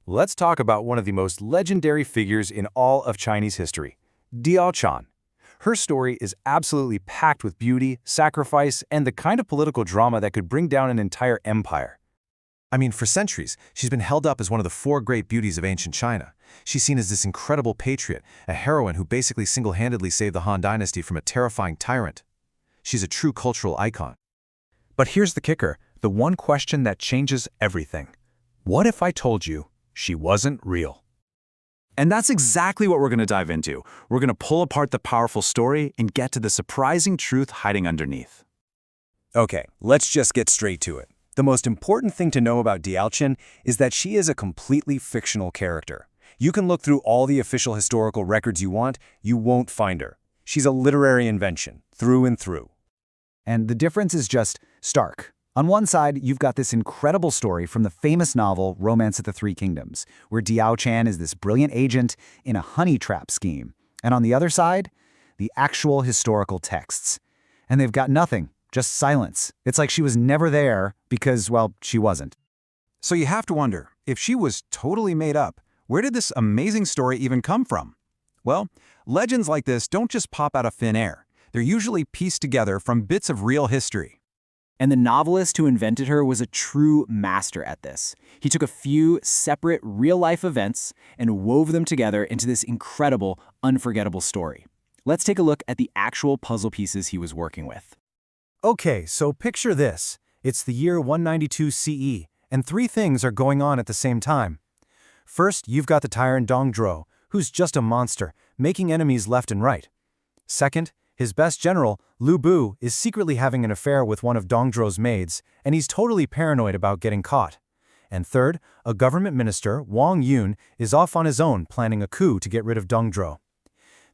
let's talk about one of the most legendary figures in all of Chinese history, Diaochan. Her story is absolutely packed with beauty, sacrifice, and the kind of political drama that could bring down an entire empire. I mean, for centuries, she's been held up as one of the four great beauties of ancient China. She's seen as this incredible patriot, a heroine who basically single-handedly saved the Han Dynasty from a terrifying tyrant. She's a true cultural icon. But here's the kicker, the one question that changes everything. What if I told you she wasn't real? And that's exactly what we're going to dive into. We're going to pull apart the powerful story and get to the surprising truth hiding underneath. Okay, let's just get straight to it. The most important thing to know about Diaochan is that she is a completely fictional character. You can look through all the official historical records you want, you won't find her. She's a literary invention, through and through. And the difference is just stark. On one side, you've got this incredible story from the famous novel Romance of the Three Kingdoms, where Diaochan is this brilliant agent in a honey trap scheme. And on the other side, the actual historical texts. And they've got nothing, just silence. It's like she was never there because, well, she wasn't. So you have to wonder, if she was totally made up, where did this amazing story even come from? Well, legends like this don't just pop out of thin air. They're usually pieced together from bits of real history. And the novelist who invented her was a true master at this. He took a few separate real-life events and wove them together into this incredible, unforgettable story. Let's take a look at the actual puzzle pieces he was working with. Okay, so picture this. It's the year 192 CE, and three things are going on at the same time. First, you've got the tyrant Zhuo, who's just a monster, making enemies left and right. Second, his best general, Lu Bu, is secretly having an affair with one of Zhuo's maids, and he's totally paranoid about getting caught. And third, a government minister, Guan Yu, is off on his own planning a coup to get rid of Zhuo.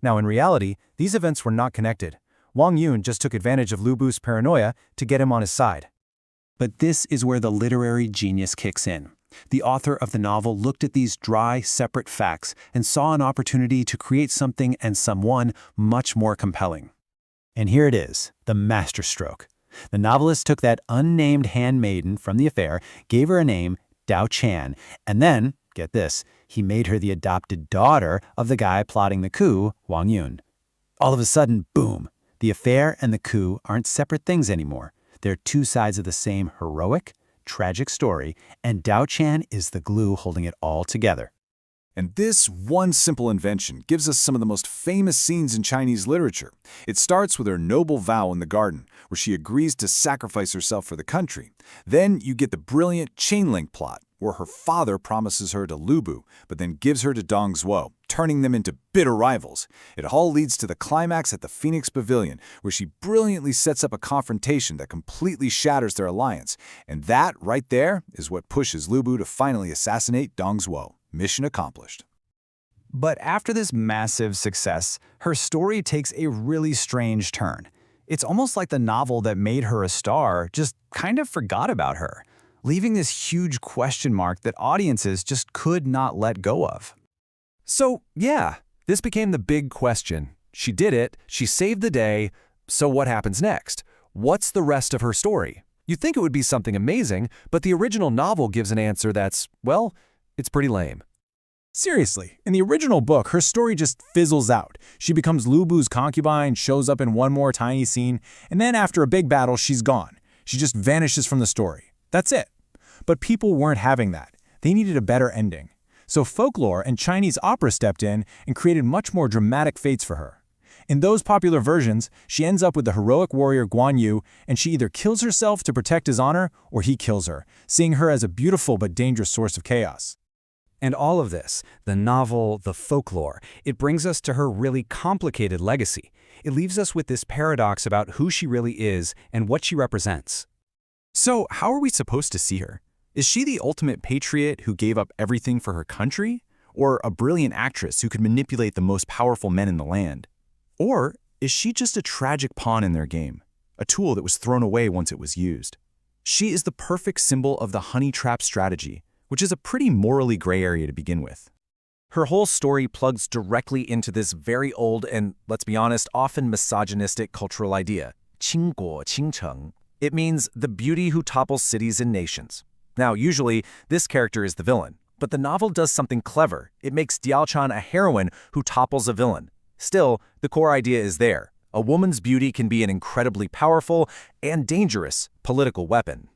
Now, in reality, these events were not connected. Guan Yu just took advantage of Lu Bu's paranoia to get him on his side. But this is where the literary genius kicks in. The author of the novel looked at these dry, separate facts and saw an opportunity to create something and someone much more compelling. And here it is, the masterstroke. The novelist took that unnamed handmaiden from the affair, gave her a name, Diaochan, and then, get this, he made her the adopted daughter of the guy plotting the coup, Guan Yu. All of a sudden, boom, the affair and the coup aren't separate things anymore. They're two sides of the same heroic, tragic story, and Diaochan is the glue holding it all together. And this one simple invention gives us some of the most famous scenes in Chinese literature. It starts with her noble vow in the garden, where she agrees to sacrifice herself for the country. Then you get the brilliant chain link plot, where her father promises her to Lu Bu, but then gives her to Zhuo, turning them into bitter rivals. It all leads to the climax at the Phoenix Pavilion, where she brilliantly sets up a confrontation that completely shatters their alliance. And that, right there, is what pushes Lu Bu to finally assassinate Zhuo. Mission accomplished. But after this massive success, her story takes a really strange turn. It's almost like the novel that made her a star just kind of forgot about her, leaving this huge question mark that audiences just could not let go of. So, yeah, this became the big question. She did it, she saved the day, so what happens next? What's the rest of her story? You'd think it would be something amazing, but the original novel gives an answer that's, well, it's pretty lame. Seriously, in the original book, her story just fizzles out. She becomes Lu Bu's concubine, shows up in one more tiny scene, and then after a big battle, she's gone. She just vanishes from the story. That's it. But people weren't having that. They needed a better ending. So folklore and Chinese opera stepped in and created much more dramatic fates for her. In those popular versions, she ends up with the heroic warrior Guan Yu, and she either kills herself to protect his honor or he kills her, seeing her as a beautiful but dangerous source of chaos. And all of this, the novel, the folklore, it brings us to her really complicated legacy. It leaves us with this paradox about who she really is and what she represents. So how are we supposed to see her? Is she the ultimate patriot who gave up everything for her country? Or a brilliant actress who could manipulate the most powerful men in the land? Or is she just a tragic pawn in their game, a tool that was thrown away once it was used? She is the perfect symbol of the honey trap strategy, which is a pretty morally gray area to begin with. Her whole story plugs directly into this very old and, let's be honest, often misogynistic cultural idea, 倾国倾城. It means the beauty who topples cities and nations. Now, usually, this character is the villain, But the novel does something clever. It makes Diaochan a heroine who topples a villain. Still, the core idea is there. A woman's beauty can be an incredibly powerful and dangerous political weapon.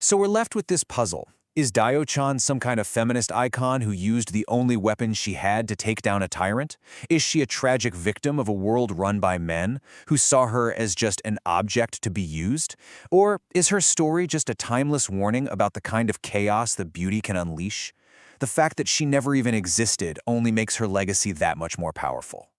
So we're left with this puzzle. Is Diaochan some kind of feminist icon who used the only weapon she had to take down a tyrant? Is she a tragic victim of a world run by men who saw her as just an object to be used? Or is her story just a timeless warning about the kind of chaos that beauty can unleash? The fact that she never even existed only makes her legacy that much more powerful.